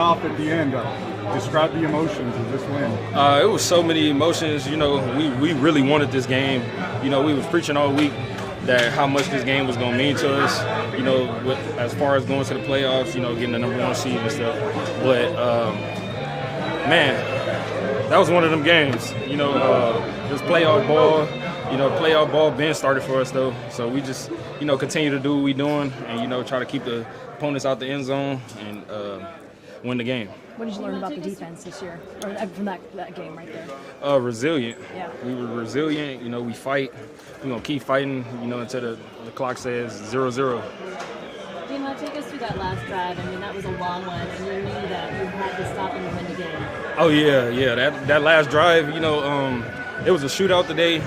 Off at the end, describe the emotions of this win. It was so many emotions. You know, we really wanted this game. You know, we was preaching all week that how much this game was going to mean to us. You know, as far as going to the playoffs, you know, getting the #1 seed and stuff. But man, that was one of them games. You know, this playoff ball. You know, playoff ball been started for us though. So we just, you know, continue to do what we doing and, you know, try to keep the opponents out the end zone and win the game. What did you learn about the defense this year, or from that game right there? Resilient. Yeah. We were resilient. You know, we fight. We're going to keep fighting, you know, until the clock says 0-0. Deommodore, take us through that last drive. I mean, that was a long one, and you knew that you had to stop and win the game. Oh, yeah. That last drive, you know, it was a shootout today.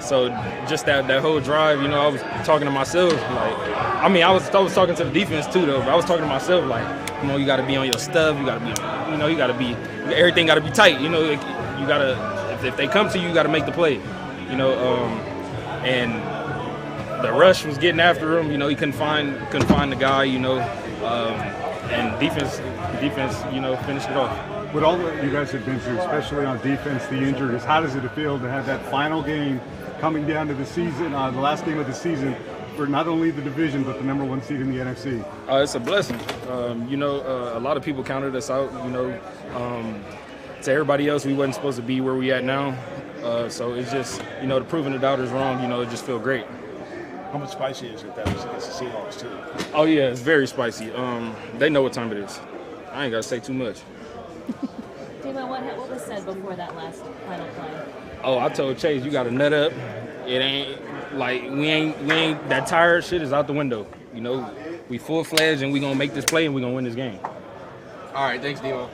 So just that whole drive, you know, I was talking to myself, like, I mean, I was talking to the defense too, though, but I was talking to myself, like, you know, you got to be on your stuff. You got to be, you know, everything got to be tight. You know, you got to, if they come to you, you got to make the play. You know, and the rush was getting after him. You know, he couldn't find the guy. You know, and defense, you know, finished it off. With all that you guys have been through, especially on defense, the injuries, how does it feel to have that final game coming down to the season, the last game of the season, for not only the division but the #1 seed in the NFC? It's a blessing. You know, a lot of people counted us out. You know, to everybody else, we wasn't supposed to be where we at now. So it's just, you know, to proving the doubters wrong. You know, it just feel great. How much spicy is it that was against the Seahawks too? Oh yeah, it's very spicy. They know what time it is. I ain't gotta say too much. Deommodore, what was said before that last final play? Oh, I told Chase, you got to nut up. It ain't like we ain't that tired shit is out the window. You know, we full-fledged and we gonna make this play and we gonna win this game. All right, thanks, Deommodore.